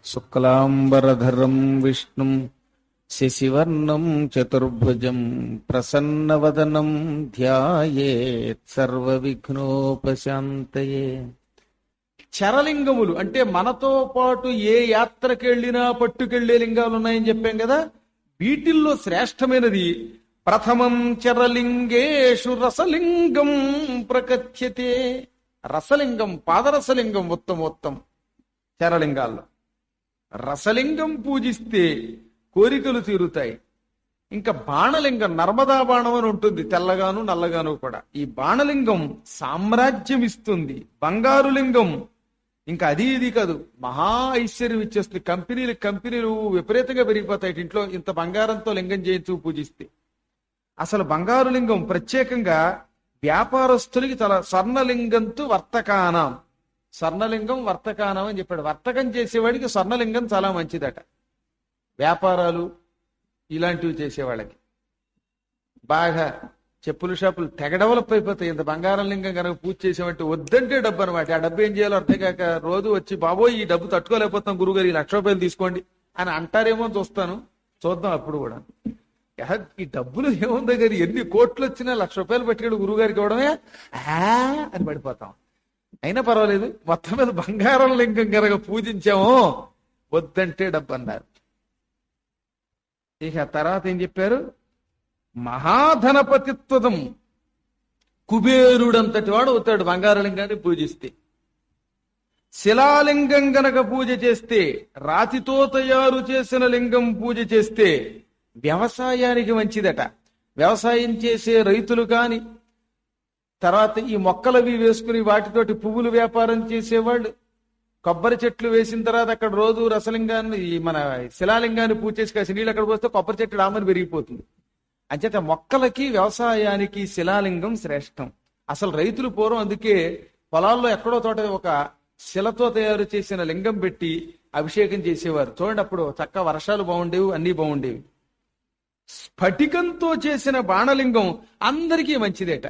శుక్లాంబరధరం విష్ణుం శశివర్ణం చతుర్భుజం ప్రసన్నవదనం ధ్యాయేత్ సర్వవిఘ్నోపశాంతయే. చరలింగములు అంటే మనతో పాటు ఏ యాత్రకెళ్ళినా పట్టుకెళ్లే లింగాలు ఉన్నాయని చెప్పాం కదా. వీటిల్లో శ్రేష్టమైనది ప్రథమం చరలింగేషు రసలింగం ప్రకథ్యతే. రసలింగం, పాదరసలింగం ఉత్తమోత్తం. చరలింగాల్లో రసలింగం పూజిస్తే కోరికలు తీరుతాయి. ఇంకా బాణలింగం, నర్మదా బాణం అని ఉంటుంది, తెల్లగాను నల్లగాను కూడా. ఈ బాణలింగం సామ్రాజ్యం ఇస్తుంది. బంగారు లింగం ఇంకా అది ఇది కాదు, మహా ఐశ్వర్యం ఇచ్చేస్తుంది. కంపెనీలు విపరీతంగా పెరిగిపోతాయి ఇంట్లో ఇంత బంగారంతో లింగం చేయించు పూజిస్తే. అసలు బంగారు లింగం ప్రత్యేకంగా వ్యాపారస్తులకి చాలా. స్వర్ణలింగంతో వర్తకానం, స్వర్ణలింగం వర్తకానం అని చెప్పాడు. వర్తకం చేసేవాడికి స్వర్ణలింగం చాలా మంచిదట. వ్యాపారాలు ఇలాంటివి చేసేవాళ్ళకి బాగా చెప్పుల షాపులు తెగ డెవలప్ అయిపోతాయి. ఇంత బంగారం లింగం కనుక పూజ చేసేవంటే వద్దంటే డబ్బు అనమాట. ఆ డబ్బు ఏం చేయాలో అర్థం కాక రోజు వచ్చి బాబోయ్ ఈ డబ్బు తట్టుకోలేకపోతాం గురుగారు, ఈ 1,00,000 రూపాయలు తీసుకోండి అని అంటారేమో అని చూద్దాం అప్పుడు కూడా. ఈ డబ్బులు ఏముంది దగ్గర, ఎన్ని కోట్లు వచ్చినా 1,00,000 రూపాయలు పట్టుకెళ్ళి గురుగారికి ఇవ్వడమే అని పడిపోతాం. అయినా పర్వాలేదు, మొత్తం మీద బంగారం లింగం కనుక పూజించామో వద్దంటే డబ్బు అన్నారు. ఇక తర్వాత ఏం చెప్పారు? మహాధనపతిత్వదం, కుబేరుడంతటి వాడు అవుతాడు బంగారలింగాన్ని పూజిస్తే. శిలాలింగం గనక పూజ చేస్తే, రాతితో తయారు చేసిన లింగం పూజ చేస్తే వ్యవసాయానికి మంచిదట. వ్యవసాయం చేసే రైతులు కాని, తర్వాత ఈ మొక్కలవి వేసుకుని వాటితోటి పువ్వులు వ్యాపారం చేసేవాళ్ళు, కొబ్బరి చెట్లు వేసిన తర్వాత అక్కడ రోజు రసలింగాన్ని, మన శిలాలింగాన్ని పూజ చేసి కాసి నీళ్ళు అక్కడ పోస్తే కొబ్బరి చెట్లు ఆమని పెరిగిపోతుంది. అంచేత మొక్కలకి వ్యవసాయానికి శిలాలింగం శ్రేష్టం. అసలు రైతులు పూర్వం అందుకే పొలాల్లో ఎక్కడో తోట ఒక శిలతో తయారు చేసిన లింగం పెట్టి అభిషేకం చేసేవారు. చూడండి, అప్పుడు చక్క వర్షాలు బాగుండేవి, అన్ని బాగుండేవి. స్ఫటికంతో చేసిన బాణలింగం అందరికీ మంచిదేట.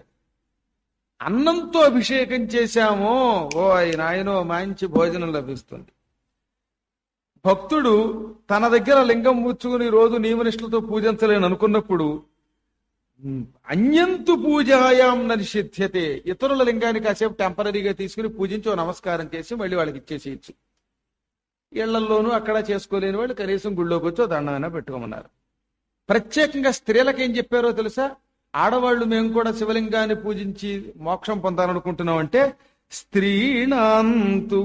అన్నంతో అభిషేకం చేశామో ఓ నాయనో మంచి భోజనం లభిస్తుంది. భక్తుడు తన దగ్గర లింగం ముచ్చుకుని రోజు నియమనిష్టలతో పూజించలేని అనుకున్నప్పుడు అన్యంతు పూజాయాం నిషిధ్యతే, ఇతరుల లింగాన్ని కాసేపు టెంపరీగా తీసుకుని పూజించి ఓ నమస్కారం చేసి మళ్ళీ వాళ్ళకి ఇచ్చేసేయచ్చు. ఇళ్లల్లోనూ అక్కడ చేసుకోలేని వాళ్ళు కనీసం గుళ్ళోకి వచ్చి దండమైనా పెట్టుకోమన్నారు. ప్రత్యేకంగా స్త్రీలకు ఏం చెప్పారో తెలుసా? ఆడవాళ్లు మేము కూడా శివలింగాన్ని పూజించి మోక్షం పొందాలనుకుంటున్నాం అంటే స్త్రీణాంతు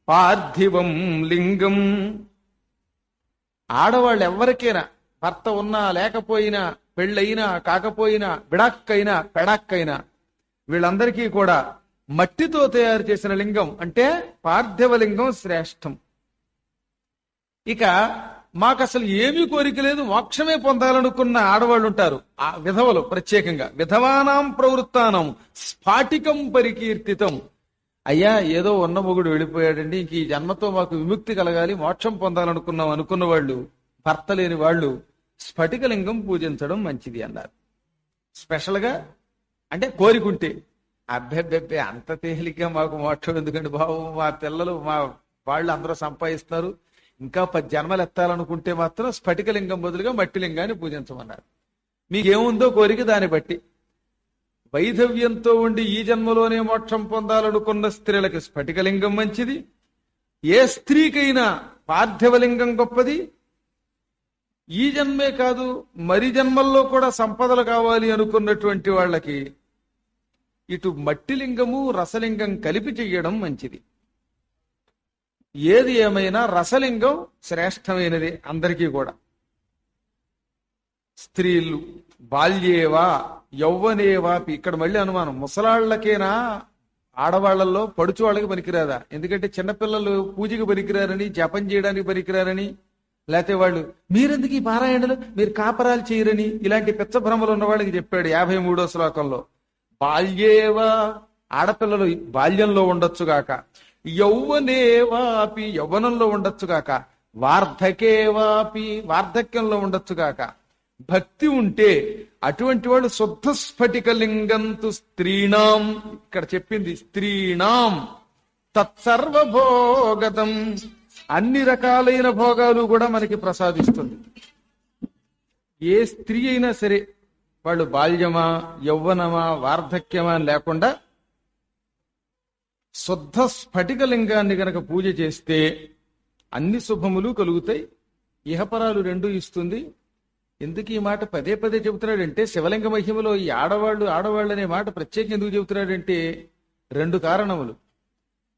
పార్థివం లింగం. ఆడవాళ్ళు ఎవరికైనా, భర్త ఉన్నా లేకపోయినా, పెళ్ళైనా కాకపోయినా, బిడాక్కైనా పెడాక్కైనా, వీళ్ళందరికీ కూడా మట్టితో తయారు చేసిన లింగం అంటే పార్థివ లింగం శ్రేష్టం. ఇక మాకు అసలు ఏమీ కోరిక లేదు, మోక్షమే పొందాలనుకున్న ఆడవాళ్ళు ఉంటారు, ఆ విధవలు. ప్రత్యేకంగా విధవానాం ప్రవృత్తానం స్ఫాటికం పరికీర్తితం. అయ్యా ఏదో ఉన్న మొగుడు వెళ్ళిపోయాడండి, ఇంక ఈ జన్మతో మాకు విముక్తి కలగాలి, మోక్షం పొందాలనుకున్నాం అనుకున్న వాళ్ళు, భర్త లేని వాళ్ళు స్ఫటికలింగం పూజించడం మంచిది అన్నారు. స్పెషల్ గా అంటే కోరికుంటే. అబ్బెబ్బెబ్బే అంత తేలిగ్గా మాకు మోక్షం ఎందుకండి బాబు, మా పిల్లలు మా వాళ్ళు అందరూ సంపాదిస్తున్నారు, ఇంకా 10 జన్మలు ఎత్తాలనుకుంటే మాత్రం స్ఫటికలింగం బదులుగా మట్టి లింగాన్ని పూజించమన్నారు. మీకేముందో కోరిక దాన్ని బట్టి. వైధవ్యంతో ఉండి ఈ జన్మలోనే మోక్షం పొందాలనుకున్న స్త్రీలకి స్ఫటికలింగం మంచిది. ఏ స్త్రీకైనా పార్థివలింగం గొప్పది. ఈ జన్మే కాదు మరి జన్మల్లో కూడా సంపదలు కావాలి అనుకున్నటువంటి వాళ్ళకి ఇటు మట్టి లింగము రసలింగం కలిపి చెయ్యడం మంచిది. ఏది ఏమైనా రసలింగం శ్రేష్టమైనది అందరికీ కూడా. స్త్రీలు బాల్యేవా యౌవనేవాపి, ఇక్కడ మళ్ళీ అనుమానం, ముసలాళ్లకేనా ఆడవాళ్లలో పడుచు వాళ్ళకి పనికిరాదా? ఎందుకంటే చిన్నపిల్లలు పూజకి పనికిరారని, జపం చేయడానికి పనికిరారని, లేకపోతే వాళ్ళు మీరెందుకు ఈ పారాయణలు, మీరు కాపరాలు చేయరని, ఇలాంటి పిచ్చ భ్రమలు ఉన్న వాళ్ళకి చెప్పాడు 53వ శ్లోకంలో. బాల్యేవా, ఆడపిల్లలు బాల్యంలో ఉండొచ్చుగాక, యౌవనేవాపి యౌవనంలో ఉండొచ్చుగాక, వార్ధకేవాపి వార్ధక్యంలో ఉండొచ్చుగాక. భక్తి ఉంటే అటువంటి వాళ్ళు శుద్ధ స్ఫటికలింగంతు స్త్రీణాం, ఇక్కడ చెప్పింది స్త్రీణాం తత్సర్వభోగతం అన్ని రకాలైన భోగాలు కూడా మనకి ప్రసాదిస్తుంది. ఏ స్త్రీ అయినా సరే వాళ్ళు బాల్యమా, యౌవనమా, వార్ధక్యమా అని లేకుండా శుద్ధ స్ఫటికలింగాన్ని గనక పూజ చేస్తే అన్ని శుభములు కలుగుతాయి, ఇహపరాలు రెండూ ఇస్తుంది. ఎందుకు ఈ మాట పదే పదే చెబుతున్నాడంటే, శివలింగ మహిమలో ఈ ఆడవాళ్ళు అనే మాట ప్రత్యేకంగా ఎందుకు చెబుతున్నాడంటే 2 కారణములు.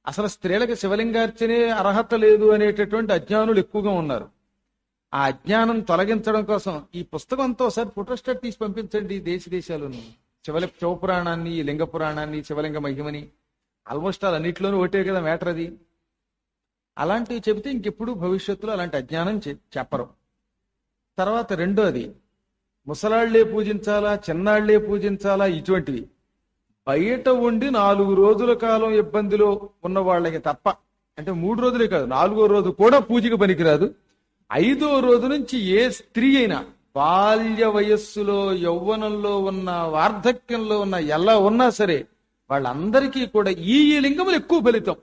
అసలు స్త్రీలకు శివలింగార్చనే అర్హత లేదు అనేటటువంటి అజ్ఞానులు ఎక్కువగా ఉన్నారు. ఆ అజ్ఞానం తొలగించడం కోసం ఈ పుస్తకంతో ఒకసారి ఫోటోస్టాట్ తీసి పంపించండి దేశాలను. శివపురాణాన్ని, ఈ లింగ పురాణాన్ని, శివలింగ మహిమని, ఆల్మోస్ట్ అన్నింటిలోనూ ఒకటే కదా మ్యాటర్ అది. అలాంటివి చెబితే ఇంకెప్పుడు భవిష్యత్తులో అలాంటి అజ్ఞానం చెప్పరు. తర్వాత రెండోది, ముసలాళ్లే పూజించాలా, చిన్నాళ్లే పూజించాలా, ఇటువంటివి బయట ఉండి 4 రోజుల కాలం ఇబ్బందిలో ఉన్న వాళ్ళకి తప్ప, అంటే 3 రోజులే కాదు 4వ రోజు కూడా పూజకి పనికిరాదు. 5వ రోజు నుంచి ఏ స్త్రీ అయినా బాల్య వయస్సులో, యౌవనంలో ఉన్న, వార్ధక్యంలో ఉన్న, ఎలా ఉన్నా సరే వాళ్ళందరికీ కూడా ఈ లింగములు ఎక్కువ ఫలితం.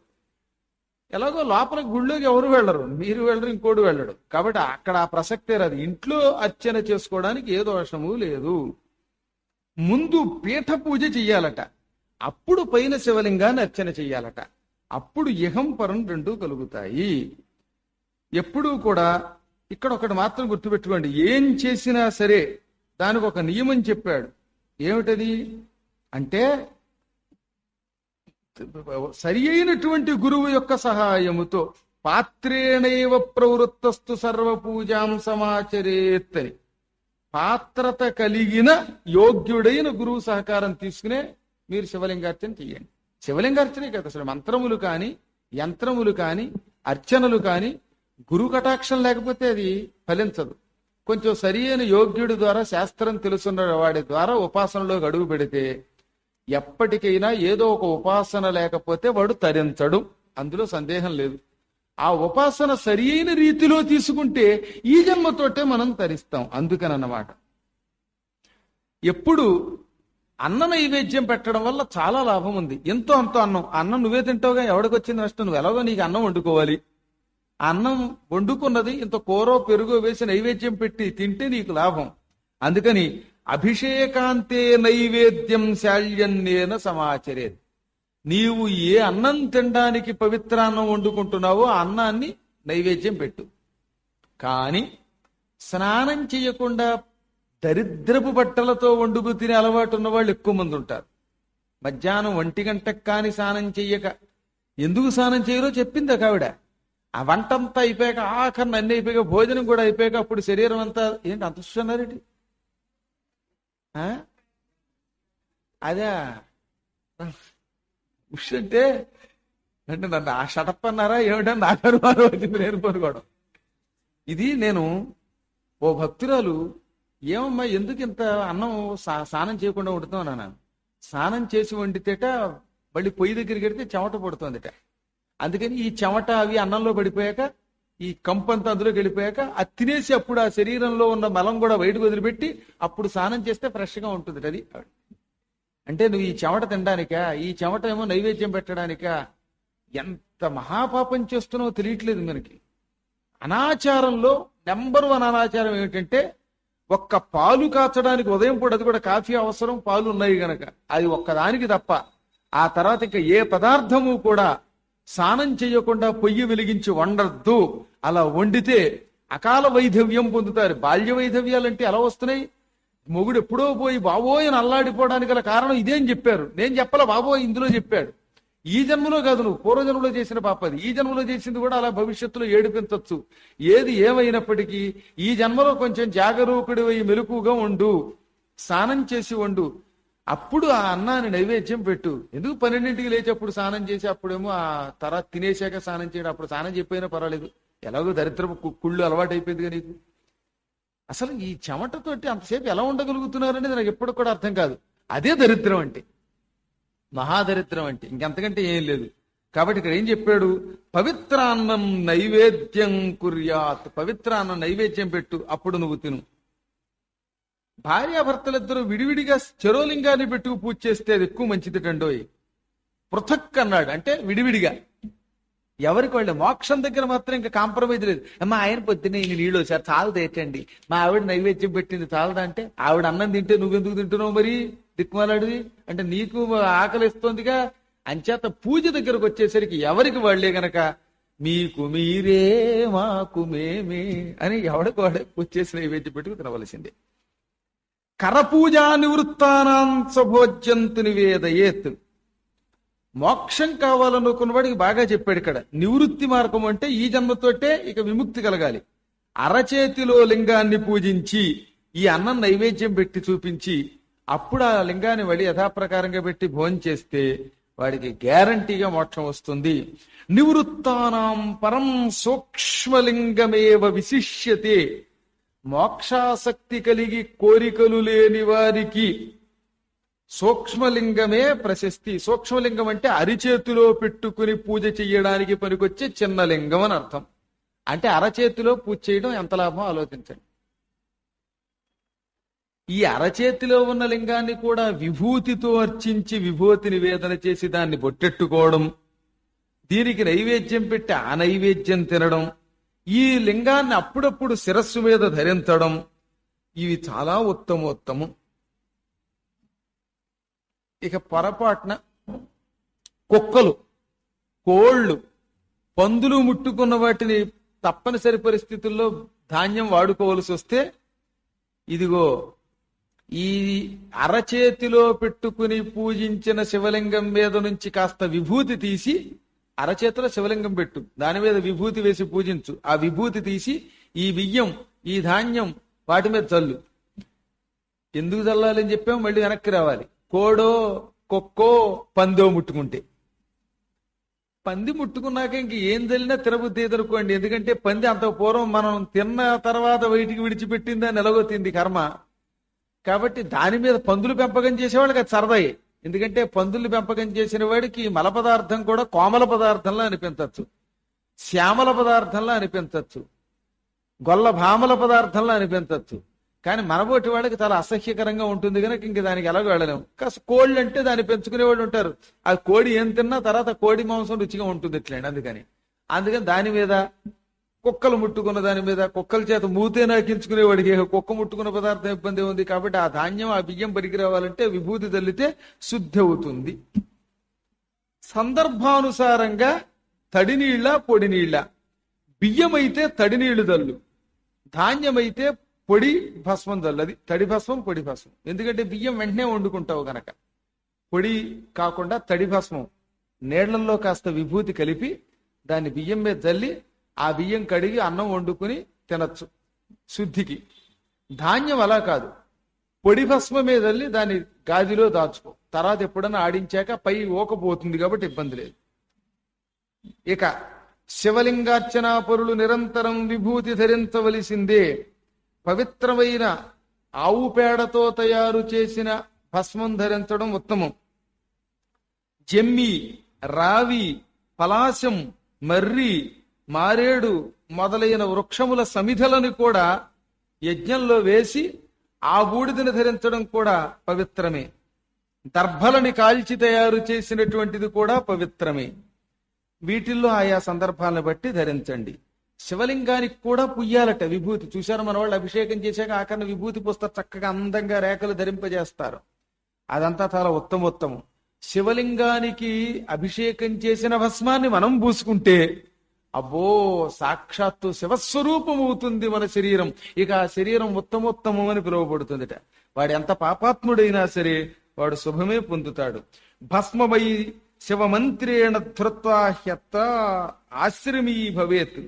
ఎలాగో లోపల గుళ్ళోకి ఎవరు వెళ్ళరు, మీరు వెళ్ళరు, ఇంకోటి వెళ్ళడు. కాబట్టి అక్కడ ఆ ప్రసక్తే రాదు. ఇంట్లో అర్చన చేసుకోవడానికి ఏ దోషము లేదు. ముందు పీఠ పూజ చెయ్యాలట, అప్పుడు పైన శివలింగాన్ని అర్చన చెయ్యాలట. అప్పుడు ఇహం పరం రెండూ కలుగుతాయి. ఎప్పుడూ కూడా ఇక్కడ ఒకటి మాత్రం గుర్తుపెట్టుకోండి, ఏం చేసినా సరే దానికి ఒక నియమం చెప్పాడు. ఏమిటది అంటే, సరి అయినటువంటి గురువు యొక్క సహాయముతో పాత్రేణైవ ప్రవృత్తస్తు సర్వపూజాం సమాచరేత్తని, పాత్రత కలిగిన యోగ్యుడైన గురువు సహకారం తీసుకునే మీరు శివలింగార్చన చెయ్యండి. శివలింగార్చనే కదా, అసలు మంత్రములు కాని, యంత్రములు కాని, అర్చనలు కాని గురు కటాక్షం లేకపోతే అది ఫలించదు. కొంచెం సరి అయిన యోగ్యుడి ద్వారా, శాస్త్రం తెలుసున్న వాడి ద్వారా ఉపాసనలో అడుగు పెడితే ఎప్పటికైనా ఏదో ఒక ఉపాసన లేకపోతే వాడు తరించడు, అందులో సందేహం లేదు. ఆ ఉపాసన సరి అయిన రీతిలో తీసుకుంటే ఈ జన్మతోటే మనం తరిస్తాం. అందుకనన్నమాట ఎప్పుడు అన్న నైవేద్యం పెట్టడం వల్ల చాలా లాభం ఉంది. ఎంతో అంతో అన్నం నువ్వే తింటావుగా, ఎవడికి వచ్చింది నష్టం? నువ్వు ఎలాగో నీకు అన్నం వండుకోవాలి. ఆ అన్నం వండుకున్నది ఇంత కూరో పెరుగో వేసి నైవేద్యం పెట్టి తింటే నీకు లాభం. అందుకని అభిషేకాంతే నైవేద్యం శాల్యన్నేన సమాచరేత్. నీవు ఏ అన్నం తినడానికి పవిత్రాన్నం వండుకుంటున్నావో ఆ అన్నాన్ని నైవేద్యం పెట్టు. కానీ స్నానం చేయకుండా దరిద్రపు బట్టలతో వండుకు తినే అలవాటు ఉన్న వాళ్ళు ఎక్కువ మంది ఉంటారు. మధ్యాహ్నం 1 గంటకు కాని స్నానం చెయ్యక, ఎందుకు స్నానం చేయరో చెప్పింది ఆవిడ. ఆ వంటంతా అయిపోయాక, ఆఖరిని అన్ని అయిపోయాక, భోజనం కూడా అయిపోయాక, అప్పుడు శరీరం అంతా ఏంటి అంత చూస్తున్నారేంటి? అదే ఉష్ అంటే నన్ను ఆ షటప్ అన్నారా ఏమిటని నాకు అనుమానం వచ్చింది. నేను పనుకోవడం ఇది. నేను ఓ భక్తురాలు, ఏమమ్మా ఎందుకు ఇంత అన్నం స్నానం చేయకుండా వండుతావు అన్నాను. స్నానం చేసి వండితేట మళ్ళీ పొయ్యి దగ్గరికి వెడితే చెమట పడుతుందిట. అందుకని ఈ చెమట అవి అన్నంలో పడిపోయాక, ఈ కంపంతా అందులోకి వెళ్ళిపోయాక అది తినేసి అప్పుడు ఆ శరీరంలో ఉన్న మలం కూడా బయటకు వదిలిపెట్టి అప్పుడు స్నానం చేస్తే ఫ్రెష్ గా ఉంటుంది. అది అంటే నువ్వు ఈ చెమట తినడానికా, ఈ చెమట ఏమో నైవేద్యం పెట్టడానికా? ఎంత మహాపాపం చేస్తున్నావో తెలియట్లేదు మనకి. అనాచారంలో నెంబర్ 1 అనాచారం ఏమిటంటే, ఒక్క పాలు కాచడానికి ఉదయం పూట, అది కూడా కాఫీ అవసరం, పాలు ఉన్నాయి గనక అది ఒక్కదానికి తప్ప ఆ తర్వాత ఇంకా ఏ పదార్థము కూడా స్నానం చేయకుండా పొయ్యి వెలిగించి వండద్దు. అలా వండితే అకాల వైధవ్యం పొందుతారు. బాల్య వైధవ్యాలంటే ఎలా వస్తున్నాయి? మొగుడు ఎప్పుడో పోయి బాబోయ్ అని అల్లాడిపోవడానికి గల కారణం ఇదేం చెప్పారు. నేను చెప్పాల, బాబోయ్ ఇందులో చెప్పాడు. ఈ జన్మలో కాదు, నువ్వు పూర్వజన్మలో చేసిన పాపది. ఈ జన్మలో చేసింది కూడా అలా భవిష్యత్తులో ఏడిపించవచ్చు. ఏది ఏమైనప్పటికీ ఈ జన్మలో కొంచెం జాగరూకుడి అయి మెలకుగా ఉండు, స్నానం చేసి వండు, అప్పుడు ఆ అన్నాన్ని నైవేద్యం పెట్టు. ఎందుకు 12ంటికి లేచి అప్పుడు స్నానం చేసి అప్పుడేమో ఆ తర్వాత తినేసాక స్నానం చేయడం, అప్పుడు స్నానం చెప్పైనా పర్వాలేదు, ఎలాగో దరిద్రపు కుళ్ళు అలవాటు అయిపోయిందిగా నీకు. అసలు ఈ చెమటతోటి అంతసేపు ఎలా ఉండగలుగుతున్నారనేది నాకు ఎప్పుడు కూడా అర్థం కాదు. అదే దరిద్రం అంటే, మహాదరిద్రం అంటే, ఇంకెంతకంటే ఏం లేదు. కాబట్టి ఇక్కడ ఏం చెప్పాడు? పవిత్రాన్నం నైవేద్యం కుర్యాత్, పవిత్రాన్నం నైవేద్యం పెట్టు, అప్పుడు నువ్వు తిను. భార్యాభర్తలిద్దరూ విడివిడిగా చెరోలింగాన్ని పెట్టుకు పూజ చేస్తే అది ఎక్కువ మంచిదిటండోయ్. పృథక్ అన్నాడు అంటే విడివిడిగా. ఎవరికి వాళ్ళే. మోక్షం దగ్గర మాత్రం ఇంకా కాంప్రమైజ్ లేదు. మా ఆయన పొద్దున్నే ఇన్ని నీళ్ళు వచ్చారు చాలు తేటండి, మా ఆవిడ నైవేద్యం పెట్టింది చాలదా అంటే, ఆవిడ అన్నం తింటే నువ్వెందుకు తింటున్నావు మరి దిక్కుమాలాడిది అంటే, నీకు ఆకలిస్తోందిగా. అంచేత పూజ దగ్గరకు వచ్చేసరికి ఎవరికి వాళ్లే గనక మీకు మీరే మాకు మేమే అని ఎవడికి వాడే వచ్చేసి నైవేద్యం పెట్టుకు తినవలసిందే. కరపూజా నివృత్తానాం స్వభోజ్యంతు నివేదయేత్. మోక్షం కావాలనుకున్న వాడికి బాగా చెప్పాడు ఇక్కడ. నివృత్తి మార్గం అంటే ఈ జన్మతోటే ఇక విముక్తి కలగాలి. అరచేతిలో లింగాన్ని పూజించి ఈ అన్నం నైవేద్యం పెట్టి చూపించి అప్పుడు ఆ లింగాన్ని వడి యథాప్రకారంగా పెట్టి భోజనం చేస్తే వాడికి గ్యారంటీగా మోక్షం వస్తుంది. నివృత్తానాం పరం సూక్ష్మలింగమేవ విశిష్యతే. మోక్షాసక్తి కలిగి కోరికలు లేని వారికి సూక్ష్మలింగమే ప్రశస్తి. సూక్ష్మలింగం అంటే అరిచేతిలో పెట్టుకుని పూజ చెయ్యడానికి పనికొచ్చే చిన్న లింగం అని అర్థం. అంటే అరచేతిలో పూజ చేయడం ఎంత లాభం ఆలోచించండి. ఈ అరచేతిలో ఉన్న లింగాన్ని కూడా విభూతితో అర్చించి విభూతి నివేదన చేసి దాన్ని బొట్టెట్టుకోవడం, దీనికి నైవేద్యం పెట్టి ఆ నైవేద్యం తినడం, ఈ లింగాన్ని అప్పుడప్పుడు శిరస్సు మీద ధరించడం, ఇవి చాలా ఉత్తమోత్తమం. ఇక పొరపాటున కుక్కలు, కోళ్లు, పందులు ముట్టుకున్న వాటిని తప్పనిసరి పరిస్థితుల్లో ధాన్యం వాడుకోవలసి వస్తే ఇదిగో ఈ అరచేతిలో పెట్టుకుని పూజించిన శివలింగం మీద నుంచి కాస్త విభూతి తీసి, అరచేతిలో శివలింగం పెట్టు, దాని మీద విభూతి వేసి పూజించు, ఆ విభూతి తీసి ఈ బియ్యం ఈ ధాన్యం వాటి మీద చల్లు. ఎందుకు చల్లాలని చెప్పాము, మళ్ళీ వెనక్కి రావాలి. కోడో కుక్కో పందో ముట్టుకుంటే, పంది ముట్టుకున్నాక ఇంక ఏం చల్లినా తినబుద్ధి ఎదుర్కోండి. ఎందుకంటే పంది అంత పూర్వం మనం తిన్న తర్వాత బయటికి విడిచిపెట్టిందా నిలగొత్తింది కర్మ. కాబట్టి దాని మీద పందులు పెంపకం చేసేవాళ్ళకి అది సరదాయే. ఎందుకంటే పందులు పెంపకం చేసిన వాడికి మల పదార్థం కూడా కోమల పదార్థంలా అనిపించవచ్చు, శ్యామల పదార్థంలా అనిపించవచ్చు, గొల్ల భామల పదార్థంలా అనిపించవచ్చు. కానీ మనబోటి వాళ్ళకి చాలా అసహ్యకరంగా ఉంటుంది కనుక ఇంక దానికి ఎలాగో వెళ్ళలేము. కాస్త కోళ్ళు అంటే దాన్ని పెంచుకునే వాళ్ళు ఉంటారు. ఆ కోడి ఏం తిన్నా తర్వాత కోడి మాంసం రుచిగా ఉంటుంది ఇట్లండి. అందుకని దాని మీద, కుక్కలు ముట్టుకున్న దాని మీద, కుక్కల చేత మూతే నాకించుకునేవాడికి కుక్క ముట్టుకున్న పదార్థం ఇబ్బంది ఉంది. కాబట్టి ఆ ధాన్యం ఆ బియ్యం పరికి రావాలంటే విభూతి తల్లితే శుద్ధి అవుతుంది. సందర్భానుసారంగా తడి నీళ్ళ పొడి నీళ్ళ, బియ్యం అయితే తడి నీళ్లు దల్లు, ధాన్యం అయితే పొడి భస్మం దల్లు. అది తడి భస్మం పొడి భస్మం. ఎందుకంటే బియ్యం వెంటనే వండుకుంటావు గనక. పొడి కాకుండా తడి భస్మం నీళ్లలో కాస్త విభూతి కలిపి దాన్ని బియ్యం మీద జల్లి ఆ బియ్యం కడిగి అన్నం వండుకుని తినచ్చు శుద్ధికి. ధాన్యం అలా కాదు, పొడి భస్మమే తల్లి దాన్ని గాదిలో దాచుకో, తర్వాత ఎప్పుడన్నా ఆడించాక పై ఓకపోతుంది కాబట్టి ఇబ్బంది లేదు. ఇక శివలింగార్చనా పరులు నిరంతరం విభూతి ధరించవలసిందే. పవిత్రమైన ఆవు పేడతో తయారు చేసిన భస్మం ధరించడం ఉత్తమం. జమ్మి, రావి, పలాశం, మర్రి, మారేడు మొదలైన వృక్షముల సమిధలను కూడా యజ్ఞంలో వేసి ఆ బూడిదని ధరించడం కూడా పవిత్రమే. దర్భలని కాల్చి తయారు చేసినటువంటిది కూడా పవిత్రమే. వీటిల్లో ఆయా సందర్భాలను బట్టి ధరించండి. శివలింగానికి కూడా పుయ్యాలట విభూతి. చూశారు మన వాళ్ళు అభిషేకం చేశాక ఆకరణ విభూతి పుస్తారు, చక్కగా అందంగా రేఖలు ధరింపజేస్తారు. అదంతా చాలా ఉత్తమోత్తమం. శివలింగానికి అభిషేకం చేసిన భస్మాన్ని మనం పూసుకుంటే అబ్బో సాక్షాత్తు శివస్వరూపం అవుతుంది మన శరీరం. ఇక ఆ శరీరం ఉత్తమోత్తమం అని పిలువబడుతుందిట. వాడు ఎంత పాపాత్ముడైనా సరే వాడు శుభమే పొందుతాడు. భస్మమై శివమంత్రేణ ధృత్వా హ్యత్త ఆశ్రమీ భవేత్.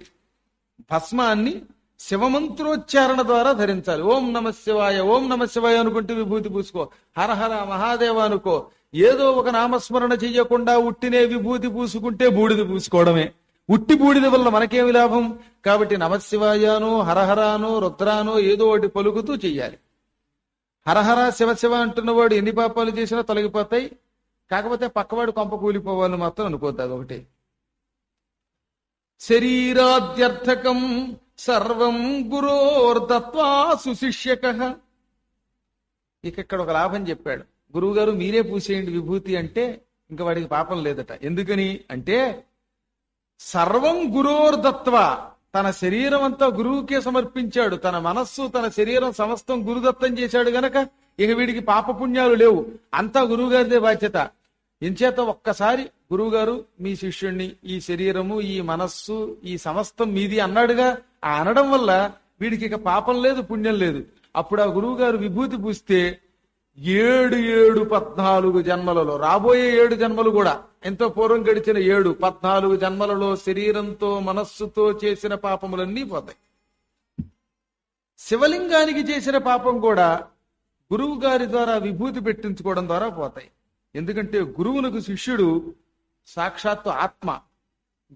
భస్మాన్ని శివమంత్రోచ్చారణ ద్వారా ధరించాలి. ఓం నమ శివాయ, ఓం నమ శివాయ అనుకుంటూ విభూతి పూసుకో, హరహర మహాదేవ అనుకో. ఏదో ఒక నామస్మరణ చెయ్యకుండా ఉట్టినే విభూతి పూసుకుంటే బూడిద పూసుకోవడమే. ఉట్టి బూడిద వల్ల మనకేమి లాభం? కాబట్టి నమశివాయానో హరహరానో రుద్రానో ఏదో ఒకటి పలుకుతూ చెయ్యాలి. హరహర శివశివ అంటున్నవాడు ఎన్ని పాపాలు చేసినా తొలగిపోతాయి. కాకపోతే పక్కవాడు కొంప కూలిపోవాలని మాత్రం అనుకోద్దు, అదొకటి. శరీరాద్యర్థకం సర్వం గురోర్దత్వా సుశిష్యక. ఇక్కడ ఒక లాభం చెప్పాడు గురువు గారు, మీరే పూసేయండి విభూతి అంటే ఇంకా వాడికి పాపం లేదట. ఎందుకని అంటే సర్వం గురోర్దత్వ, తన శరీరం అంతా గురువుకే సమర్పించాడు. తన మనస్సు తన శరీరం సమస్తం గురుదత్తం చేశాడు గనక ఇక వీడికి పాపపుణ్యాలు లేవు, అంతా గురువు గారిదే బాధ్యత. ఇంచేత ఒక్కసారి గురువుగారు మీ శిష్యుణ్ణి, ఈ శరీరము ఈ మనస్సు ఈ సమస్తం మీది అన్నాడుగా. ఆ అనడం వల్ల వీడికి ఇక పాపం లేదు పుణ్యం లేదు. అప్పుడు ఆ గురువు గారు విభూతి పూస్తే 14 జన్మలలో, రాబోయే 7 జన్మలు కూడా, ఎంతో పూర్వం గడిచిన 14 జన్మలలో శరీరంతో మనస్సుతో చేసిన పాపములన్నీ పోతాయి. శివలింగానికి చేసిన పాపం కూడా గురువు గారి ద్వారా విభూతి పెట్టించుకోవడం ద్వారా పోతాయి. ఎందుకంటే గురువునకు శిష్యుడు సాక్షాత్తు ఆత్మ,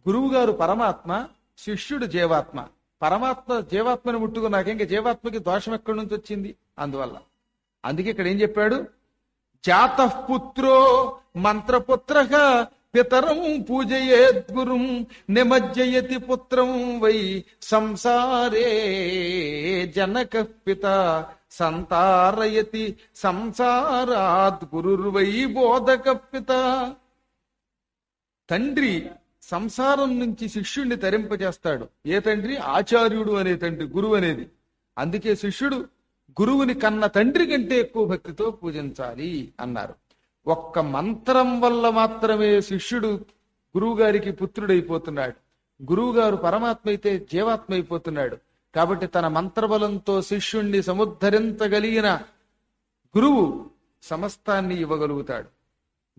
గురువు గారు పరమాత్మ, శిష్యుడు జీవాత్మ. పరమాత్మ జీవాత్మని ముట్టుకున్నాక ఇంకా జీవాత్మకి దోషం ఎక్కడి నుంచి వచ్చింది? అందువల్ల అందుకే ఇక్కడ ఏం చెప్పాడు? జాతః పుత్రో మంత్రపుత్ర పితరం పూజయేత్ గురుం నిమజ్జయతి పుత్రం వై సంసారే జనక పిత సంతారయతి సంసారాత్ గురుర్వై బోధక పిత. తండ్రి సంసారం నుంచి శిష్యుణ్ణి తరింపజేస్తాడు. ఏ తండ్రి? ఆచార్యుడు అనే తండ్రి, గురువు అనేది. అందుకే శిష్యుడు గురువుని కన్న తండ్రి కంటే ఎక్కువ భక్తితో పూజించాలి అన్నారు. ఒక్క మంత్రం వల్ల మాత్రమే శిష్యుడు గురువు గారికి పుత్రుడైపోతున్నాడు. గురువు గారు పరమాత్మ అయితే జీవాత్మ అయిపోతున్నాడు. కాబట్టి తన మంత్రబలంతో శిష్యుణ్ణి సముద్ధరించగలిగిన గురువు సమస్తాన్ని ఇవ్వగలుగుతాడు.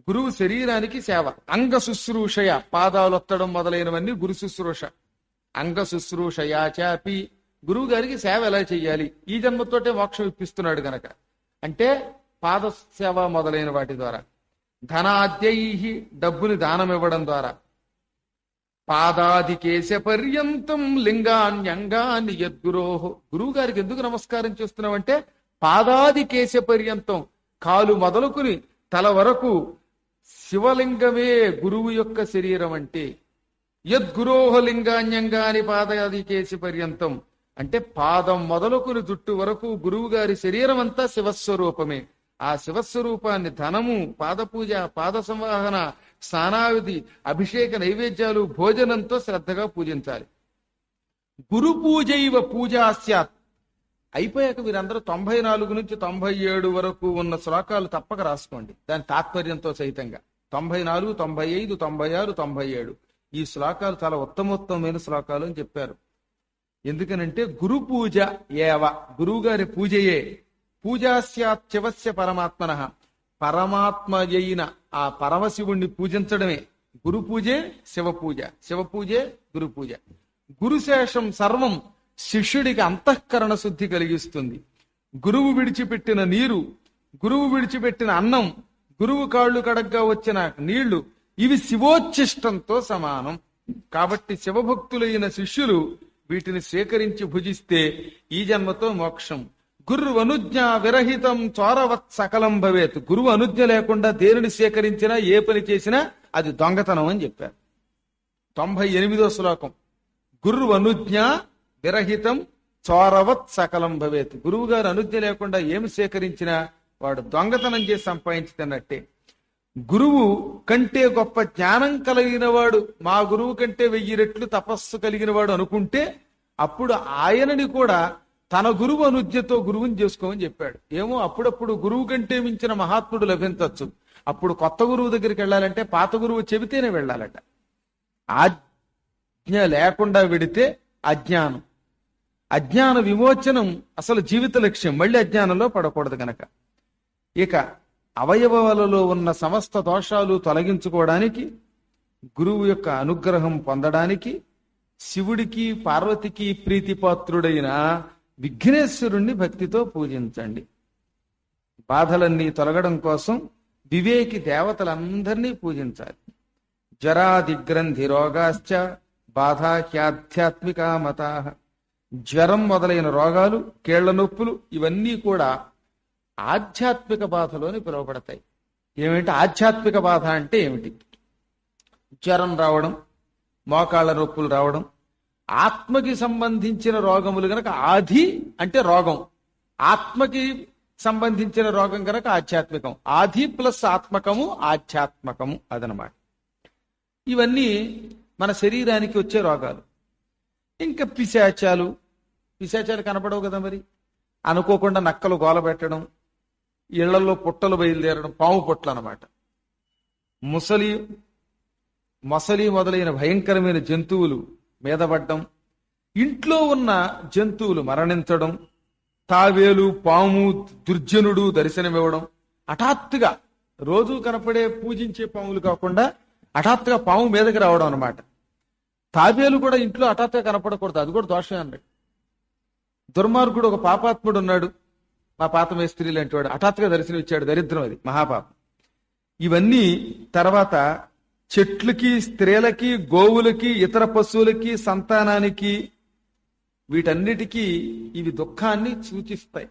గురువు శరీరానికి సేవ, అంగ శుశ్రూషయ, పాదాలొత్తడం మొదలైనవన్నీ గురు శుశ్రూష. అంగ శుశ్రూషయా చాపి, గురువు గారికి సేవ ఎలా చెయ్యాలి? ఈ జన్మతోటే మోక్షం ఇప్పిస్తున్నాడు గనక, అంటే పాద సేవ మొదలైన వాటి ద్వారా. ధనాద్యై, డబ్బుని దానం ఇవ్వడం ద్వారా. పాదాదికేశ పర్యంతం లింగాన్యంగాన్ని యద్గురోహో, గురువు గారికి ఎందుకు నమస్కారం చేస్తున్నామంటే పాదాదికేశ పర్యంతం, కాలు మొదలుకుని తల వరకు శివలింగమే గురువు యొక్క శరీరం. అంటే యద్గురోహ లింగాన్యంగాని పాదాదికేశ పర్యంతం అంటే పాదం మొదలుకుని జుట్టు వరకు గురువు గారి శరీరం అంతా శివస్వరూపమే. ఆ శివస్వరూపాన్ని ధనము, పాదపూజ, పాద సంవాహన, స్నానావిధి, అభిషేక నైవేద్యాలు, భోజనంతో శ్రద్ధగా పూజించాలి. గురు పూజైవ పూజా స్యాత్. అయిపోయాక వీరందరూ 94 నుంచి 97 వరకు ఉన్న శ్లోకాలు తప్పక రాసుకోండి, దాని తాత్పర్యంతో సహితంగా. 94, 95, 96, 97 ఈ శ్లోకాలు చాలా ఉత్తమోత్తమైన శ్లోకాలు అని చెప్పారు. ఎందుకనంటే గురు పూజ ఏవ, గురువు గారి పూజయే. పూజా స్యాత్ శివస్య పరమాత్మన, పరమాత్మ అయిన ఆ పరమశివుణ్ణి పూజించడమే గురు పూజే శివ పూజ, శివ పూజే గురు పూజ. గురుశేషం సర్వం, శిష్యుడికి అంతఃకరణ శుద్ధి కలిగిస్తుంది. గురువు విడిచిపెట్టిన నీరు, గురువు విడిచిపెట్టిన అన్నం, గురువు కాళ్ళు కడగ్గా వచ్చిన నీళ్లు, ఇవి శివోచ్ఛిష్టంతో సమానం. కాబట్టి శివభక్తులైన శిష్యులు వీటిని స్వీకరించి భుజిస్తే ఈ జన్మతో మోక్షం. గురువు అనుజ్ఞ విరహితం చోరవత్ సకలం భవేత్. గురువు అనుజ్ఞ లేకుండా దేనిని స్వీకరించినా ఏ పని చేసినా అది దొంగతనం అని చెప్పారు. 98వ శ్లోకం. గురువు అనుజ్ఞ విరహితం చోరవత్ సకలం భవేత్. గురువు గారు అనుజ్ఞ లేకుండా ఏమి స్వీకరించినా వాడు దొంగతనం చేసి సంపాదించుతున్నట్టే. గురువు కంటే గొప్ప జ్ఞానం కలిగిన వాడు, మా గురువు కంటే 1000 రెట్లు తపస్సు కలిగిన వాడు అనుకుంటే అప్పుడు ఆయనని కూడా తన గురువు అనుజ్ఞతో గురువుని చేసుకోమని చెప్పాడు. ఏమో అప్పుడప్పుడు గురువు కంటే మించిన మహాత్ముడు లభించవచ్చు. అప్పుడు కొత్త గురువు దగ్గరికి వెళ్ళాలంటే పాత గురువు చెబితేనే వెళ్ళాలట. ఆజ్ఞ లేకుండా వెడితే అజ్ఞానం. అజ్ఞాన విమోచనం అసలు జీవిత లక్ష్యం. మళ్ళీ అజ్ఞానంలో పడకూడదు గనక. ఇక అవయవాలలో ఉన్న సమస్త దోషాలు తొలగించుకోవడానికి, గురువు యొక్క అనుగ్రహం పొందడానికి, శివుడికి పార్వతికి ప్రీతిపాత్రుడైన విఘ్నేశ్వరుణ్ణి భక్తితో పూజించండి. బాధలన్నీ తొలగడం కోసం వివేకి దేవతలందరినీ పూజించాలి. జ్వరాదిగ్రంథి రోగాశ్చ బాధాఖ్యాధ్యాత్మికా మతా. జ్వరం మొదలైన రోగాలు, కీళ్ల నొప్పులు ఇవన్నీ కూడా ఆధ్యాత్మిక బాధలోని పిలువబడతాయి. ఏమిటి ఆధ్యాత్మిక బాధ అంటే ఏమిటి? జ్వరం రావడం, మోకాళ్ళ నొప్పులు రావడం, ఆత్మకి సంబంధించిన రోగములు గనక ఆధి అంటే రోగం, ఆత్మకి సంబంధించిన రోగం గనక ఆధ్యాత్మికం. ఆధి ప్లస్ ఆత్మకము ఆధ్యాత్మకము అదనమాట. ఇవన్నీ మన శరీరానికి వచ్చే రోగాలు. ఇంకా పిశాచాలు కనపడవు కదా మరి. అనుకోకుండా నక్కలు గోల పెట్టడం, ఇళ్లలో పుట్టలు బయలుదేరడం, పాము పుట్టలు అన్నమాట. మొసలి మొదలైన భయంకరమైన జంతువులు మీద పడ్డం, ఇంట్లో ఉన్న జంతువులు మరణించడం, తావేలు, పాము, దుర్జనుడు దర్శనమివ్వడం, హఠాత్తుగా రోజు కనపడే పూజించే పాములు కాకుండా హఠాత్తుగా పాము మీదకి రావడం అనమాట. తాబేలు కూడా ఇంట్లో హఠాత్తుగా కనపడకూడదు, అది కూడా దోషం అన్నాడు. దుర్మార్గుడు ఒక పాపాత్ముడు ఉన్నాడు, మా పాత మేస్త్రి లాంటి వాడు, హఠాత్తుగా దర్శనం ఇచ్చాడు, దరిద్రం, అది మహాపాపం. ఇవన్నీ తర్వాత చెట్లకి, స్త్రీలకి, గోవులకి, ఇతర పశువులకి, సంతానానికి, వీటన్నిటికీ ఇవి దుఃఖాన్ని సూచిస్తాయి.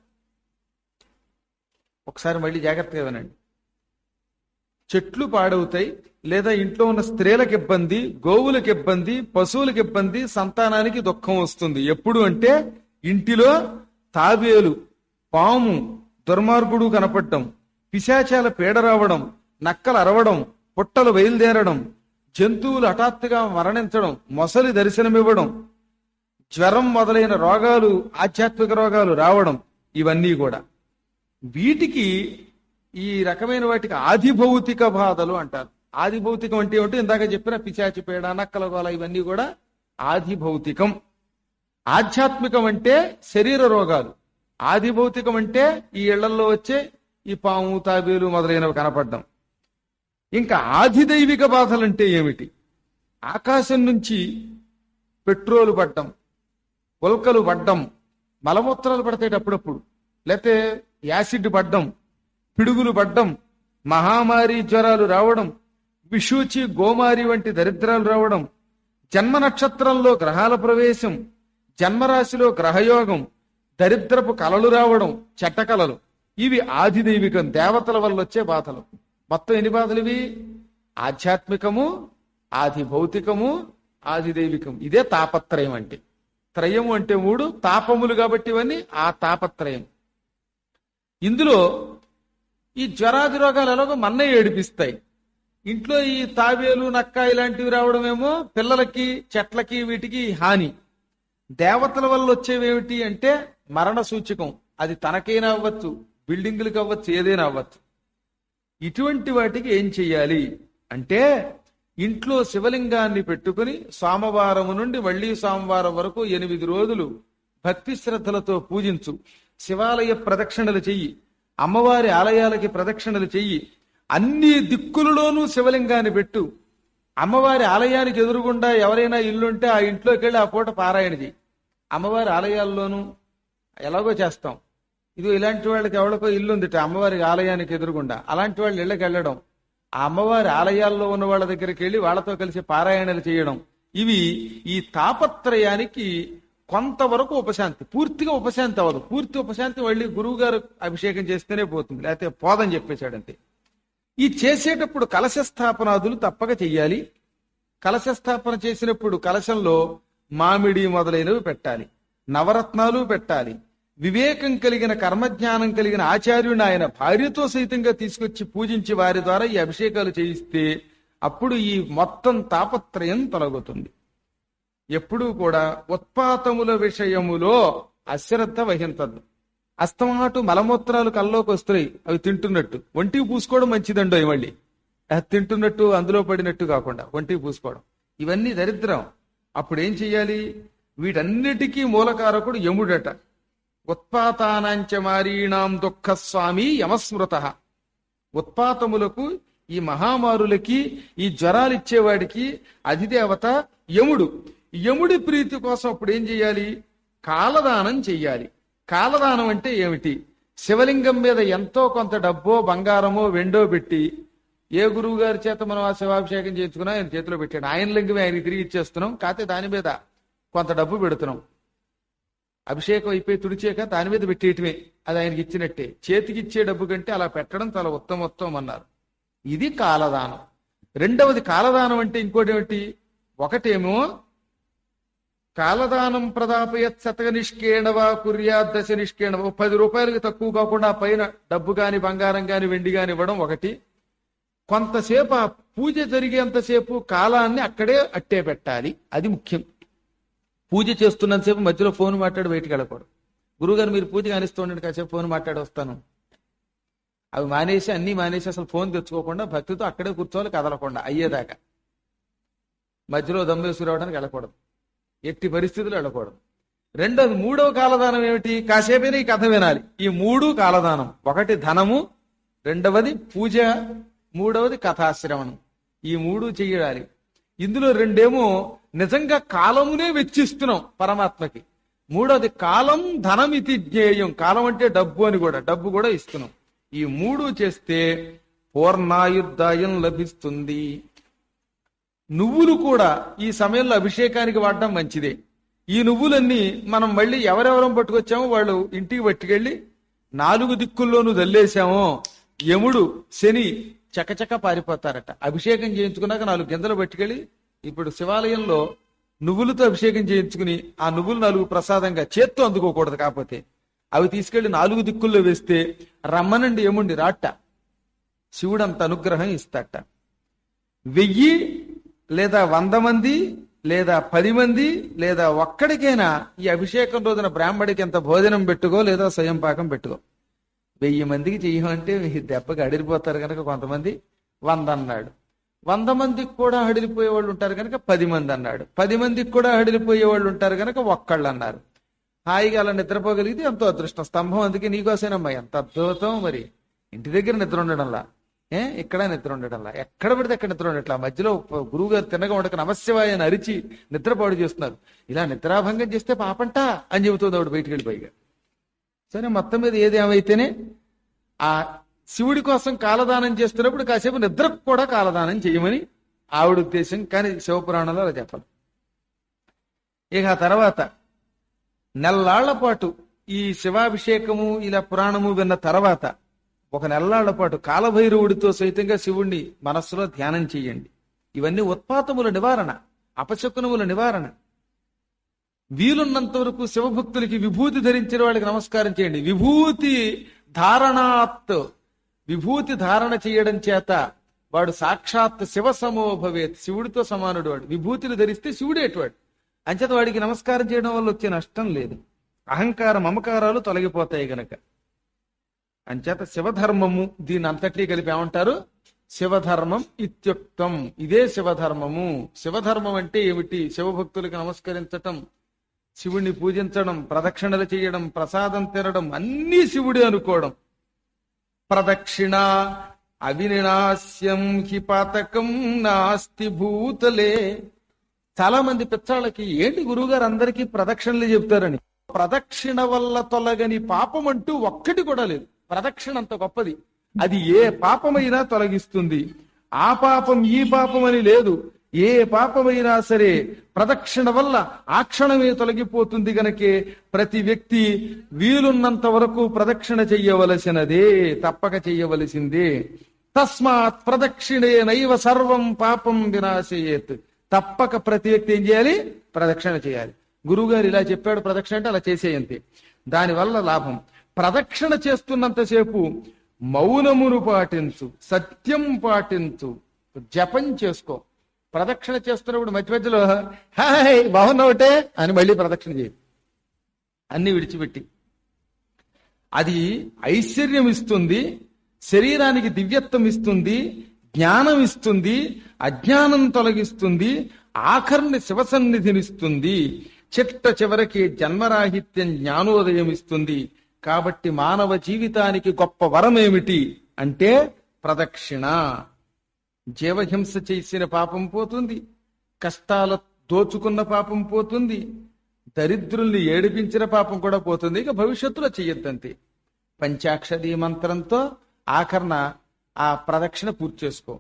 ఒకసారి మళ్ళీ జాగ్రత్తగా వినండి. చెట్లు పాడవుతాయి, లేదా ఇంట్లో ఉన్న స్త్రీలకు ఇబ్బంది, గోవులకు ఇబ్బంది, పశువులకు ఇబ్బంది, సంతానానికి దుఃఖం వస్తుంది. ఎప్పుడు అంటే ఇంటిలో తాబేలు, పాము, దుర్మార్గుడు కనపడటం, పిశాచాల పీడ రావడం, నక్కలు అరవడం, పుట్టలు బయలుదేరడం, జంతువులు హఠాత్తుగా మరణించడం, మొసలి దర్శనమివ్వడం, జ్వరం మొదలైన రోగాలు, ఆధ్యాత్మిక రోగాలు రావడం, ఇవన్నీ కూడా వీటికి, ఈ రకమైన వాటికి ఆదిభౌతిక బాధలు అంటారు. ఆదిభౌతికం అంటే ఏమిటో ఇందాక చెప్పిన పిశాచి పీడ, నక్కల గోల, ఇవన్నీ కూడా ఆదిభౌతికం. ఆధ్యాత్మికం అంటే శరీర రోగాలు, ఆదిభౌతికం అంటే ఈ ఇళ్లలో వచ్చే ఈ పాము, తాబేలు మొదలైనవి కనపడడం. ఇంకా ఆదిదైవిక బాధలంటే ఏమిటి? ఆకాశం నుంచి పెట్రోలు పడ్డం, ఉల్కలు పడ్డం, మలమూత్రాలు పడతాయి అప్పుడప్పుడు, లేకపోతే యాసిడ్ పడ్డం, పిడుగులు పడ్డం, మహామారి జ్వరాలు రావడం, విషూచి, గోమారి వంటి దరిద్రాలు రావడం, జన్మ నక్షత్రంలో గ్రహాల ప్రవేశం, జన్మరాశిలో గ్రహయోగం, దరిద్రపు కలలు రావడం, చెడ్డ కలలు, ఇవి ఆదిదైవికం, దేవతల వల్ల వచ్చే బాధలు. మొత్తం ఎన్ని బాధలు ఇవి? ఆధ్యాత్మికము, ఆది భౌతికము, ఆదిదైవికం. ఇదే తాపత్రయం అంటే. త్రయము అంటే 3, తాపములు కాబట్టి ఇవన్నీ ఆ తాపత్రయం. ఇందులో ఈ జ్వరాది రోగాలు ఎలాగో మన్నయ్య ఏడిపిస్తాయి. ఇంట్లో ఈ తాబేలు, నక్క ఇలాంటివి రావడమేమో పిల్లలకి, చెట్లకి, వీటికి హాని. దేవతల వల్ల వచ్చేవేమిటి అంటే మరణ సూచకం. అది తనకైనా అవ్వచ్చు, బిల్డింగులకు అవ్వచ్చు, ఏదైనా అవ్వచ్చు. ఇటువంటి వాటికి ఏం చెయ్యాలి అంటే, ఇంట్లో శివలింగాన్ని పెట్టుకుని సోమవారం నుండి మళ్లీ సోమవారం వరకు 8 రోజులు భక్తి శ్రద్ధలతో పూజించు. శివాలయ ప్రదక్షిణలు చెయ్యి, అమ్మవారి ఆలయాలకి ప్రదక్షిణలు చెయ్యి, అన్ని దిక్కులలోనూ శివలింగాన్ని పెట్టు. అమ్మవారి ఆలయానికి ఎదురుగుండా ఎవరైనా ఇల్లుంటే ఆ ఇంట్లోకి వెళ్ళి ఆ పూట పారాయణ చెయ్యి. అమ్మవారి ఆలయాల్లోనూ ఎలాగో చేస్తాం. ఇది ఇలాంటి వాళ్ళకి ఎవరికో ఇల్లు ఉందిట అమ్మవారి ఆలయానికి ఎదురుగుండా, అలాంటి వాళ్ళు ఇళ్ళకి వెళ్ళడం, ఆ అమ్మవారి ఆలయాల్లో ఉన్న వాళ్ళ దగ్గరికి వెళ్ళి వాళ్ళతో కలిసి పారాయణలు చేయడం, ఇవి ఈ తాపత్రయానికి కొంతవరకు ఉపశాంతి. పూర్తిగా ఉపశాంతి అవ్వదు. పూర్తి ఉపశాంతి మళ్ళీ గురువు గారు అభిషేకం చేస్తేనే పోతుంది, లేకపోతే పోదని చెప్పేశాడంతే. ఈ చేసేటప్పుడు కలశ స్థాపనాదులు తప్పక చెయ్యాలి. కలశ స్థాపన చేసినప్పుడు కలశంలో మామిడి మొదలైనవి పెట్టాలి, నవరత్నాలు పెట్టాలి. వివేకం కలిగిన, కర్మజ్ఞానం కలిగిన ఆచార్యుని ఆయన భార్యతో సైతంగా తీసుకొచ్చి పూజించి వారి ద్వారా ఈ అభిషేకాలు చేయిస్తే అప్పుడు ఈ మొత్తం తాపత్రయం తొలగుతుంది. ఎప్పుడూ కూడా ఉత్పాతముల విషయములో అశ్రద్ధ వహించద్దు. అస్తమాటు మలమూత్రాలు కల్లోకి వస్తున్నాయి, అవి తింటున్నట్టు. ఒంటికి పూసుకోవడం మంచిదండో, మళ్ళీ తింటున్నట్టు అందులో పడినట్టు కాకుండా ఒంటికి పూసుకోవడం, ఇవన్నీ దరిద్రం. అప్పుడు ఏం చెయ్యాలి? వీటన్నిటికీ మూలకారకుడు యముడట. ఉత్పాతానాంచమారీణాం దుఃఖస్వామి యమస్మృత. ఉత్పాతములకు, ఈ మహామారులకి, ఈ జ్వరాలిచ్చేవాడికి అధిదేవత యముడు. యముడి ప్రీతి కోసం అప్పుడు ఏం చెయ్యాలి? కాలదానం చెయ్యాలి. కాలదానం అంటే ఏమిటి? శివలింగం మీద ఎంతో కొంత డబ్బో, బంగారమో, వెండో పెట్టి, ఏ గురువు గారి చేత మనం ఆ శివాభిషేకం చేయించుకున్నా ఆయన చేతిలో పెట్టాడు, ఆయన లింగమే ఆయన తిరిగి ఇచ్చేస్తున్నాం, కాకపోతే దాని మీద కొంత డబ్బు పెడుతున్నాం. అభిషేకం అయిపోయి తుడిచాక దాని మీద పెట్టేయటమే, అది ఆయనకి ఇచ్చినట్టే. చేతికిచ్చే డబ్బు కంటే అలా పెట్టడం చాలా ఉత్తమోత్తం అన్నారు. ఇది కాలదానం. రెండవది కాలదానం అంటే ఇంకోటి ఏమిటి? ఒకటేమో కాలదానం ప్రదాపయత్ శతక నిష్కేణవా కుర్యా దశ నిష్కేణవ. 10 రూపాయలకి తక్కువ కాకుండా పైన డబ్బు గాని, బంగారం గాని, వెండి గాని ఇవ్వడం ఒకటి. కొంతసేపు ఆ పూజ జరిగేంతసేపు కాలాన్ని అక్కడే అట్టే పెట్టాలి. అది ముఖ్యం. పూజ చేస్తున్నంతసేపు మధ్యలో ఫోన్ మాట్లాడి బయటికి వెళ్ళకూడదు. గురువుగారు మీరు పూజ కానిస్తూ ఉండండి, కాసేపు ఫోన్ మాట్లాడి వస్తాను. అవి మానేసి అన్ని మానేసి అసలు ఫోన్ తెచ్చుకోకుండా భక్తితో అక్కడే కూర్చోవాలి, కదలకుండా అయ్యేదాకా. మధ్యలో దమ్మేసుకు రావడానికి వెళ్ళకూడదు, ఎట్టి పరిస్థితులు వెళ్ళకూడదు. రెండోది, మూడవ కాలదానం ఏమిటి? కాసేపైనా ఈ కథ వినాలి. ఈ మూడు కాలదానం: ఒకటి ధనము, రెండవది పూజ, మూడవది కథాశ్రవణం. ఈ మూడు చెయ్యాలి. ఇందులో రెండేమో నిజంగా కాలమునే వెచ్చిస్తున్నాం పరమాత్మకి. మూడవది కాలం ధనమితి జ్ఞేయం, కాలం అంటే డబ్బు అని కూడా, డబ్బు కూడా ఇస్తున్నాం. ఈ మూడు చేస్తే పూర్ణాయుర్దాయం లభిస్తుంది. నువ్వులు కూడా ఈ సమయంలో అభిషేకానికి వాడడం మంచిదే. ఈ నువ్వులన్నీ మనం మళ్ళీ ఎవరెవరం పట్టుకొచ్చామో వాళ్ళు ఇంటికి పట్టుకెళ్ళి 4 దిక్కుల్లోనూ దల్లేశామో యముడు శని చకచక పారిపోతారట. అభిషేకం చేయించుకున్నాక 4 గింజలు పట్టుకెళ్ళి, ఇప్పుడు శివాలయంలో నువ్వులతో అభిషేకం చేయించుకుని ఆ నువ్వులు 4 ప్రసాదంగా చేత్తో అందుకోకూడదు, కాకపోతే అవి తీసుకెళ్లి 4 దిక్కుల్లో వేస్తే రమ్మనండి యముండి రాట్ట, శివుడు అంత అనుగ్రహం ఇస్తాట. 1000 లేదా 100 మంది లేదా 10 మంది లేదా ఒక్కడికైనా ఈ అభిషేకం రోజున బ్రాహ్మడికి ఎంత భోజనం పెట్టుకో లేదా స్వయం పాకం పెట్టుకో. 1000 మందికి చెయ్యమంటే దెబ్బకి అడిరిపోతారు కనుక కొంతమంది 100 అన్నాడు. 100 మందికి కూడా హడిలిపోయే వాళ్ళు ఉంటారు కనుక 10 మంది అన్నాడు. 10 మందికి కూడా హడిలిపోయే వాళ్ళు ఉంటారు కనుక ఒక్కళ్ళు అన్నారు. హాయిగా అలా నిద్రపోగలిగితే ఎంతో అదృష్టం. స్తంభం అందుకే నీకోసేనమ్మా, ఎంత అద్భుతం. మరి ఇంటి దగ్గర నిద్ర ఉండడంలా, ఇక్కడ నిద్ర ఉండడంలా, ఎక్కడ పడితే అక్కడ నిద్ర ఉండట్లా. మధ్యలో గురువు గారు తిన్నగా ఉండక నమస్యవాయ అని అరిచి నిద్రపాడు చేస్తున్నారు. ఇలా నిద్రాభంగం చేస్తే పాపంట అని చెబుతుంది ఆవిడ బయటికి వెళ్ళిపోయిగా. సరే, మొత్తం మీద ఏది ఏమైతేనే ఆ శివుడి కోసం కాలదానం చేస్తున్నప్పుడు కాసేపు నిద్రకు కూడా కాలదానం చేయమని ఆవిడ ఉద్దేశం. కానీ శివపురాణంలో అలా చెప్పాలి. ఇక ఆ తర్వాత నెల్లాళ్ల పాటు ఈ శివాభిషేకము ఇలా పురాణము విన్న తర్వాత ఒక నెల్లాళ్ల పాటు కాలభైరవుడితో సైతంగా శివుణ్ణి మనస్సులో ధ్యానం చెయ్యండి. ఇవన్నీ ఉత్పాతముల నివారణ, అపశకునముల నివారణ. వీలున్నంత వరకు శివభక్తులకి విభూతి ధరించిన వాళ్ళకి నమస్కారం చేయండి. విభూతి ధారణాత్, విభూతి ధారణ చేయడం చేత వాడు సాక్షాత్ శివ సమోభవేత్, శివుడితో సమానుడు. వాడు విభూతిని ధరిస్తే శివుడేటివాడు. అంచేత వాడికి నమస్కారం చేయడం వల్ల వచ్చే నష్టం లేదు. అహంకార మమకారాలు తొలగిపోతాయి గనక. అంచేత శివధర్మము దీని అంతటి కలిపి ఏమంటారు? శివధర్మం ఇత్యుక్తం. ఇదే శివధర్మము. శివధర్మం అంటే ఏమిటి? శివభక్తులకు నమస్కరించటం, శివుణ్ణి పూజించడం, ప్రదక్షిణలు చేయడం, ప్రసాదం తినడం, అన్నీ శివుడే అనుకోవడం. ప్రదక్షిణ అవినాశ్యం హి పాతకం నాస్తి భూతలే. చాలా మంది పిచ్చాళ్ళకి ఏంటి గురువుగారు అందరికీ ప్రదక్షిణలు చెప్తారని. ప్రదక్షిణ వల్ల తొలగని పాపం అంటూ ఒక్కటి కూడా లేదు. ప్రదక్షిణ అంత గొప్పది. అది ఏ పాపమైనా తొలగిస్తుంది. ఆ పాపం ఈ పాపం అని లేదు. ఏ పాపమైనా సరే ప్రదక్షిణ వల్ల ఆ క్షణమే తొలగిపోతుంది గనకే ప్రతి వ్యక్తి వీలున్నంత వరకు ప్రదక్షిణ చెయ్యవలసినదే, తప్పక చెయ్యవలసిందే. తస్మాత్ ప్రదక్షిణే నైవ సర్వం పాపం వినాశయేత్. తప్పక ప్రతి వ్యక్తి ఏం చేయాలి? ప్రదక్షిణ చేయాలి. గురువుగారు ఇలా చెప్పాడు, ప్రదక్షిణ అంటే అలా చేసేయంతే. దానివల్ల లాభం. ప్రదక్షిణ చేస్తున్నంతసేపు మౌనమును పాటించు, సత్యం పాటించు, జపం చేసుకో. ప్రదక్షిణ చేస్తున్నప్పుడు మధ్య మధ్యలో హాయ్ బాగున్నావుటే అని మళ్ళీ ప్రదక్షిణ చేయి, అన్ని విడిచిపెట్టి. అది ఐశ్వర్యం ఇస్తుంది, శరీరానికి దివ్యత్వం ఇస్తుంది, జ్ఞానం ఇస్తుంది, అజ్ఞానం తొలగిస్తుంది, ఆఖరిని శివసన్నిధినిస్తుంది, చిట్ట చివరికి జన్మరాహిత్యం జ్ఞానోదయం ఇస్తుంది. కాబట్టి మానవ జీవితానికి గొప్ప వరం ఏమిటి అంటే ప్రదక్షిణ. జీవహింస చేసిన పాపం పోతుంది, కష్టాల దోచుకున్న పాపం పోతుంది, దరిద్రుల్ని ఏడిపించిన పాపం కూడా పోతుంది. ఇక భవిష్యత్తులో చెయ్యొద్దంతే. పంచాక్షరీ మంత్రంతో ఆఖరణ ఆ ప్రదక్షిణ పూర్తి చేసుకో.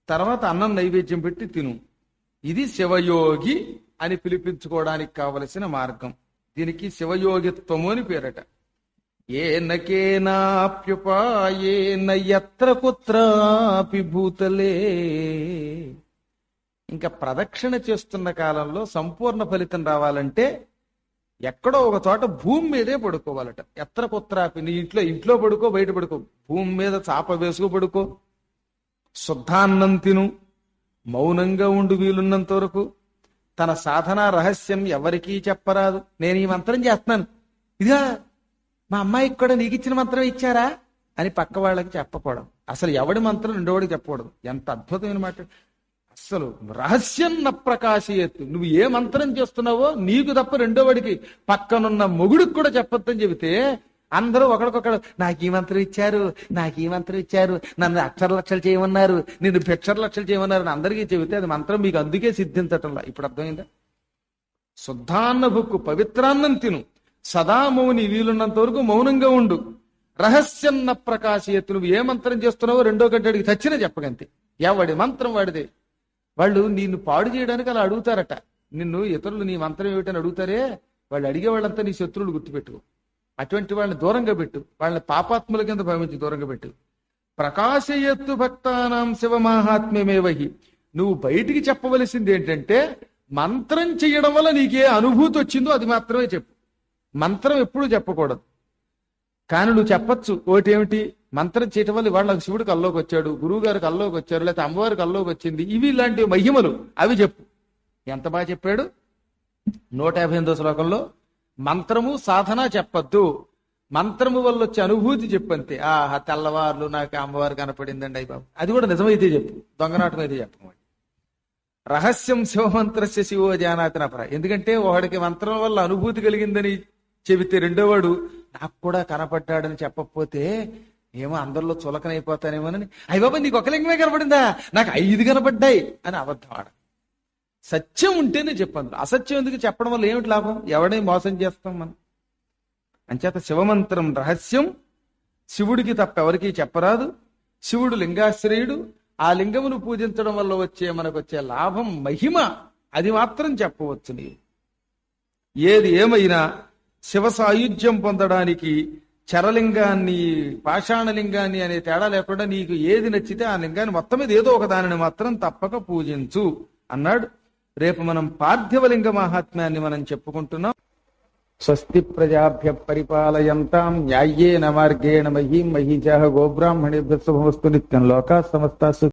తర్వాత అన్నం నైవేద్యం పెట్టి తిను. ఇది శివయోగి అని పిలిపించుకోవడానికి కావలసిన మార్గం. దీనికి శివయోగిత్వము అని పేరట. ఏనకేనాప్యుపాయేన యత్ర కుత్రాపి భూతలే. ఇంకా ప్రదక్షిణ చేస్తున్న కాలంలో సంపూర్ణ ఫలితం రావాలంటే ఎక్కడో ఒక చోట భూమి మీదే పడుకోవాలట. ఎత్ర కుత్రాపి, నీ ఇంట్లో పడుకో, బయట పడుకో, భూమి మీద చాప వేసుకు పడుకో, శుద్ధాన్నం తిను, మౌనంగా ఉండు వీలున్నంత వరకు. తన సాధన రహస్యం ఎవరికీ చెప్పరాదు. నేను ఈ మంత్రం చేస్తున్నాను, ఇదా మా అమ్మాయికి కూడా నీకు ఇచ్చిన మంత్రం ఇచ్చారా అని పక్క వాళ్ళకి చెప్పకూడదు. అసలు ఎవడి మంత్రం రెండోడికి చెప్పకూడదు. ఎంత అద్భుతమైన మాట! అసలు రహస్యం న ప్రకాశయత్తు. నువ్వు ఏ మంత్రం చేస్తున్నావో నీకు తప్ప రెండోవాడికి, పక్కనున్న మొగుడికి కూడా చెప్పొద్దని చెబితే అందరూ ఒకడికొకడు నాకు ఈ మంత్రం ఇచ్చారు, నాకు ఈ మంత్రం ఇచ్చారు, నన్ను అక్షర లక్షలు చేయమన్నారు, నిన్ను భిక్షర లక్షలు చేయమన్నారు అని అందరికీ చెబితే అది మంత్రం మీకు అందుకే సిద్ధించటంలా. ఇప్పుడు అర్థమైందా? శుద్ధాన్న భుక్కు, పవిత్రాన్నం తిను, సదా మౌని, వీలున్నంత వరకు మౌనంగా ఉండు. రహస్యన్న ప్రకాశయత్తు. నువ్వు ఏ మంత్రం చేస్తున్నావో రెండో గంటడికి చచ్చినా చెప్పగంతే. ఎవడి మంత్రం వాడిదే. వాళ్ళు నిన్ను పాడు చేయడానికి అలా అడుగుతారట. నిన్ను ఇతరులు నీ మంత్రం ఏమిటని అడుగుతారే, వాళ్ళు అడిగే వాళ్ళంతా నీ శత్రువులు గుర్తుపెట్టుకో. అటువంటి వాళ్ళని దూరంగా పెట్టు, వాళ్ళని పాపాత్ముల కింద భావించి దూరంగా పెట్టు. ప్రకాశయత్తు భక్తానాం శివమాహాత్మ్యమేవహి. నువ్వు బయటికి చెప్పవలసింది ఏంటంటే, మంత్రం చేయడం వల్ల నీకే అనుభూతి వచ్చిందో అది మాత్రమే చెప్పు. మంత్రం ఎప్పుడూ చెప్పకూడదు. కానీ నువ్వు చెప్పచ్చు ఒకటేమిటి, మంత్రం చేయటం వల్ల వాళ్ళ శివుడు కల్లోకి వచ్చాడు, గురువు గారు కల్లోకి వచ్చారు, లేకపోతే అమ్మవారి కల్లోకి వచ్చింది, ఇవి ఇలాంటి మహిమలు, అవి చెప్పు. ఎంత బాగా చెప్పాడు 158వ శ్లోకంలో. మంత్రము సాధన చెప్పద్దు, మంత్రము వల్ల వచ్చే అనుభూతి చెప్పంతే. ఆహా తెల్లవారులు నాకు అమ్మవారు కనపడిందండి అయ్యి బాబు, అది కూడా నిజమైతే చెప్పు, దొంగనాటకం అయితే చెప్పు. రహస్యం శివమంత్రస్య శివో జానాతి నపర. ఎందుకంటే వాడికి మంత్రం వల్ల అనుభూతి కలిగిందని చెబితే రెండోవాడు నాకు కూడా కనపడ్డాడని చెప్పకపోతే ఏమో అందరిలో చులకనైపోతానేమోనని, అయ్య బాబా నీకు ఒక లింగమే కనపడిందా, నాకు 5 కనపడ్డాయి అని అబద్ధం ఆడ. సత్యం ఉంటేనే చెప్పండి. అసత్యం ఎందుకు చెప్పడం వల్ల ఏమిటి లాభం? ఎవడని మోసం చేస్తాం మనం. అంచేత శివమంత్రం రహస్యం, శివుడికి తప్ప ఎవరికీ చెప్పరాదు. శివుడు లింగాశ్రయుడు. ఆ లింగమును పూజించడం వల్ల మనకు వచ్చే లాభం, మహిమ, అది మాత్రం చెప్పవచ్చు. నీవు ఏది ఏమైనా శివ సాయుధ్యం పొందడానికి చరలింగాన్ని, పాషాణలింగాన్ని అనే తేడా లేకుండా నీకు ఏది నచ్చితే ఆ లింగాన్ని మొత్తం మీద ఏదో ఒక దానిని మాత్రం తప్పక పూజించు అన్నాడు. రేపు మనం పార్థివలింగ మహాత్మ్యాన్ని మనం చెప్పుకుంటున్నాం. స్వస్తి ప్రజాభ్య పరిపాలయంతాం న్యాయేన మార్గేణ మహీం మహీజాః గోబ్రాహ్మణేభ్యః శుభమస్తు నిత్యం. లోకాః సమస్తాః